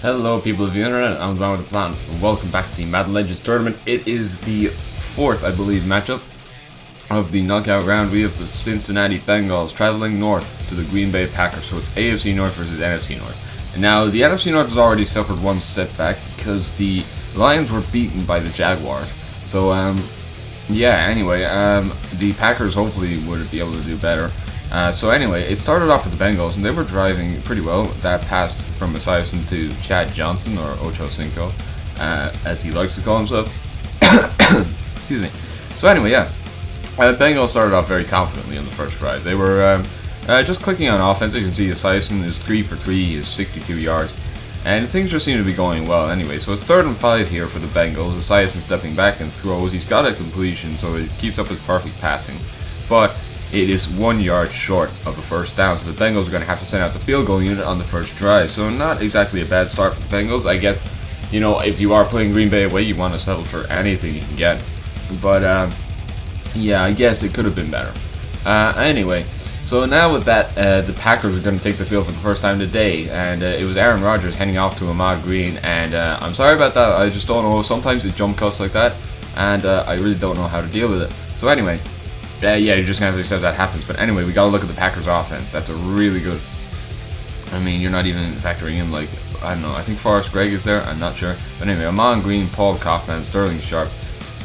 Hello people of the internet, I'm the man with the plan, and welcome back to the Madden Legends tournament. It is the fourth, I believe, matchup of the knockout round. We have the Cincinnati Bengals traveling north to the Green Bay Packers, so it's AFC North versus NFC North. And now, the NFC North has already suffered one setback because the Lions were beaten by the Jaguars. So, the Packers hopefully would be able to do better. So anyway, it started off with the Bengals, and they were driving pretty well. That pass from Esiason to Chad Johnson, or Ocho Cinco, as he likes to call himself. Excuse me. So anyway, Bengals started off very confidently on the first drive. They were just clicking on offense. You can see Esiason is 3 for 3, he is 62 yards. And things just seem to be going well anyway. So it's 3rd and 5 here for the Bengals. Esiason stepping back and throws. He's got a completion, so it keeps up his perfect passing. But it is 1 yard short of a first down, so the Bengals are going to have to send out the field goal unit on the first drive. So not exactly a bad start for the Bengals. I guess, you know, if you are playing Green Bay away, you want to settle for anything you can get. But, yeah, I guess it could have been better. Anyway, so now with that, the Packers are going to take the field for the first time today. And it was Aaron Rodgers handing off to Ahmad Green. And I'm sorry about that. I just don't know. Sometimes it jump cuts like that. And I really don't know how to deal with it. So anyway. Yeah, you're just going to have to accept that happens. But anyway, we got to look at the Packers offense. That's a really good... I mean, you're not even factoring in, like, I don't know, I think Forrest Gregg is there. I'm not sure. But anyway, Amon Green, Paul Kaufman, Sterling Sharp.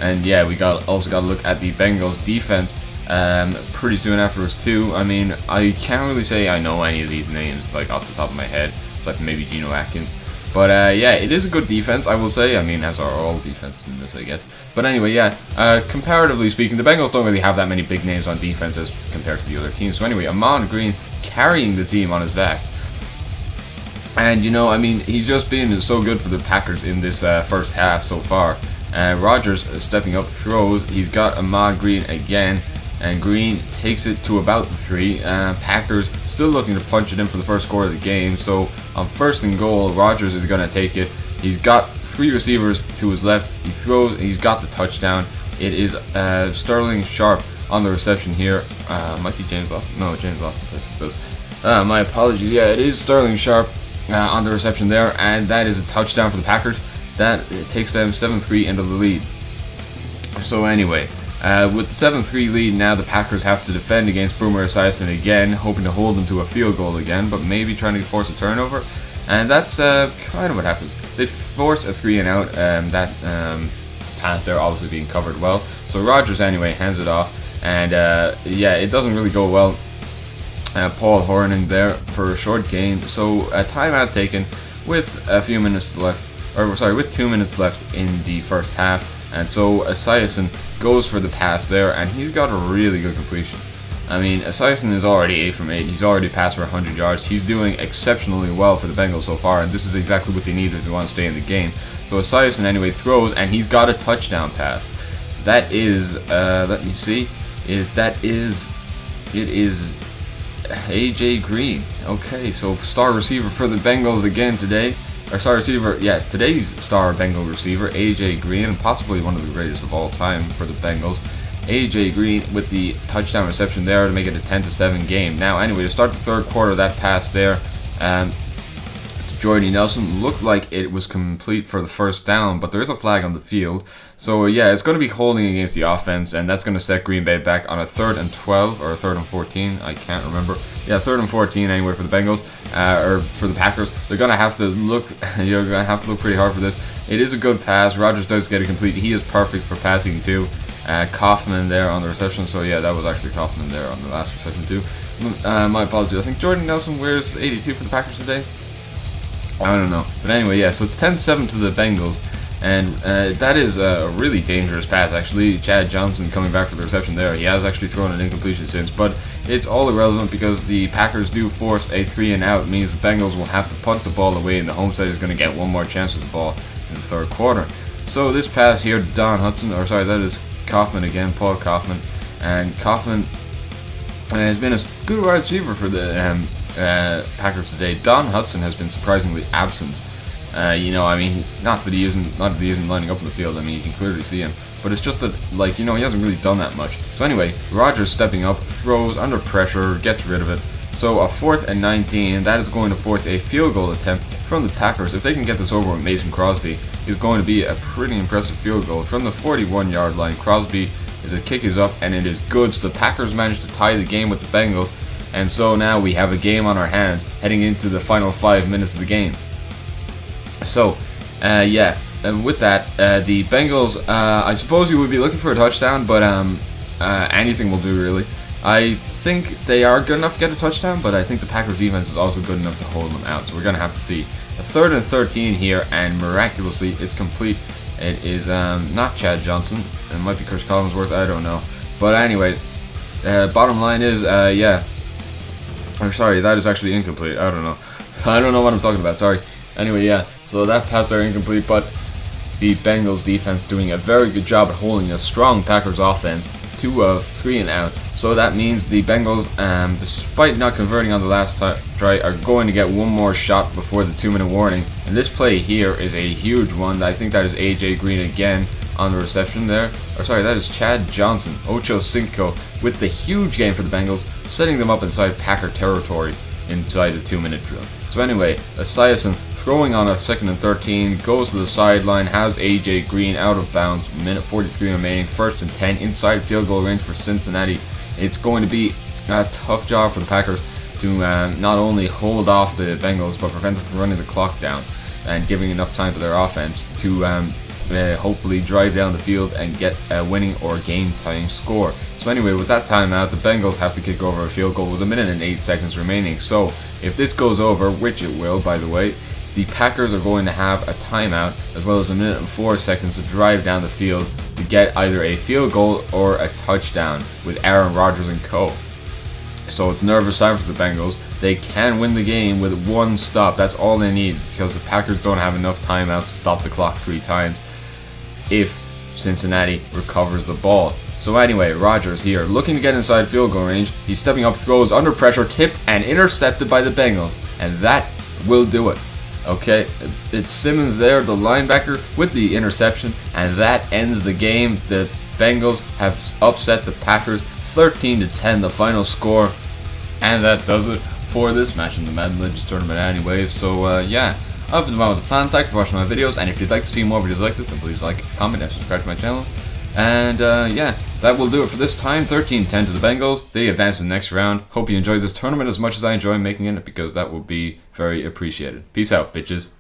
And yeah, we also got to look at the Bengals defense pretty soon afterwards too. I mean, I can't really say I know any of these names, like, off the top of my head. Aside from maybe Geno Atkins. But yeah, it is a good defense, I will say. I mean, as are all defenses in this, I guess. But anyway, yeah, comparatively speaking, the Bengals don't really have that many big names on defense as compared to the other teams. So anyway, Ahman Green carrying the team on his back. And, you know, I mean, he's just been so good for the Packers in this first half so far. Rodgers stepping up, throws. He's got Ahman Green again. And Green takes it to about the 3. Packers still looking to punch it in for the first score of the game. So on 1st and goal, Rodgers is going to take it. He's got 3 receivers to his left. He throws, and he's got the touchdown. It is Sterling Sharp on the reception here. Might be James Lawson. No, James Lawson plays. My apologies. Yeah, it is Sterling Sharp on the reception there. And that is a touchdown for the Packers. That takes them 7-3 into the lead. So anyway... with the 7-3 lead, now the Packers have to defend against Boomer Esiason again, hoping to hold them to a field goal again, but maybe trying to force a turnover. And that's kind of what happens. They force a 3 and out, that pass there obviously being covered well. So Rodgers anyway hands it off, and yeah, it doesn't really go well. Paul Horning there for a short gain. So a timeout taken with a few minutes left, or sorry, with 2 minutes left in the first half. And so Esiason goes for the pass there, and he's got a really good completion. I mean, Esiason is already 8 from 8. He's already passed for 100 yards. He's doing exceptionally well for the Bengals so far, and this is exactly what they need if they want to stay in the game. So Esiason anyway throws, and he's got a touchdown pass. That is, let me see, it is AJ Green. Okay, so star receiver for the Bengals again today. Our star receiver, yeah, today's star Bengal receiver, AJ Green, and possibly one of the greatest of all time for the Bengals. AJ Green with the touchdown reception there to make it a 10-7 game. Now, anyway, to start the third quarter, that pass there to Jordy Nelson looked like it was complete for the first down, but there is a flag on the field. So, yeah, it's going to be holding against the offense, and that's going to set Green Bay back on a 3rd and 12, or a 3rd and 14, I can't remember. Yeah, 3rd and 14 anyway for the Bengals, or for the Packers. They're going to have to look, you're going to have to look pretty hard for this. It is a good pass. Rodgers does get it complete. He is perfect for passing too. Kaufman there on the reception. So yeah, that was actually Kaufman there on the last reception too. My apologies. I think Jordan Nelson wears 82 for the Packers today. I don't know. But anyway, yeah, so it's 10-7 to the Bengals. And that is a really dangerous pass, actually. Chad Johnson coming back for the reception there. He has actually thrown an incompletion since, but it's all irrelevant because the Packers do force a 3 and out. It means the Bengals will have to punt the ball away, and the home side is going to get one more chance with the ball in the third quarter. So this pass here, Don Hudson, or sorry, that is Kaufman again, Paul Kaufman. And Kaufman has been a good wide receiver for the Packers today. Don Hudson has been surprisingly absent. You know, I mean, not that he isn't lining up in the field. I mean, you can clearly see him, but it's just that, like, you know, he hasn't really done that much. So anyway, Rodgers stepping up, throws under pressure, gets rid of it, So a 4th and 19, and that is going to force a field goal attempt from the Packers. If they can get this over with Mason Crosby, it's going to be a pretty impressive field goal from the 41-yard line. Crosby, the kick is up, and it is good. So the Packers managed to tie the game with the Bengals, and so now we have a game on our hands heading into the final 5 minutes of the game. So, yeah, with that, the Bengals, I suppose you would be looking for a touchdown, but anything will do, really. I think they are good enough to get a touchdown, but I think the Packers defense is also good enough to hold them out. So we're going to have to see. A 3rd and 13 here, and miraculously, it's complete. It is not Chad Johnson. It might be Chris Collinsworth. I don't know. But anyway, bottom line is, yeah. I'm sorry, that is actually incomplete. I don't know. I don't know what I'm talking about. Sorry. Anyway, yeah. So that pass there incomplete, but the Bengals defense doing a very good job at holding a strong Packers offense to a 3 and out. So that means the Bengals, despite not converting on the last try, are going to get one more shot before the 2-minute warning. And this play here is a huge one. I think that is AJ Green again on the reception there. Or sorry, that is Chad Johnson, Ocho Cinco, with the huge game for the Bengals, setting them up inside Packer territory inside the 2-minute drill. So anyway, Esiason throwing on a 2nd and 13, goes to the sideline, has AJ Green out of bounds, minute 43 remaining, 1st and 10, inside field goal range for Cincinnati. It's going to be a tough job for the Packers to not only hold off the Bengals, but prevent them from running the clock down and giving enough time to their offense to hopefully drive down the field and get a winning or game-tying score. So anyway, with that timeout, the Bengals have to kick over a field goal with 1 minute and 8 seconds remaining. So if this goes over, which it will, by the way, the Packers are going to have a timeout as well as 1 minute and 4 seconds to drive down the field to get either a field goal or a touchdown with Aaron Rodgers and co. So it's nervous time for the Bengals. They can win the game with 1 stop. That's all they need, because the Packers don't have enough timeouts to stop the clock 3 times if Cincinnati recovers the ball. So anyway, Rodgers here, looking to get inside field goal range. He's stepping up, throws under pressure, tipped and intercepted by the Bengals. And that will do it. Okay, it's Simmons there, the linebacker, with the interception. And that ends the game. The Bengals have upset the Packers 13-10, the final score. And that does it for this match in the Madden Legends tournament anyways. So yeah, other than that with the plan, thank you for watching my videos. And if you'd like to see more videos like this, then please like, comment, and subscribe to my channel. And yeah, that will do it for this time. 13-10 to the Bengals. They advance to the next round. Hope you enjoyed this tournament as much as I enjoy making it, because that will be very appreciated. Peace out, bitches.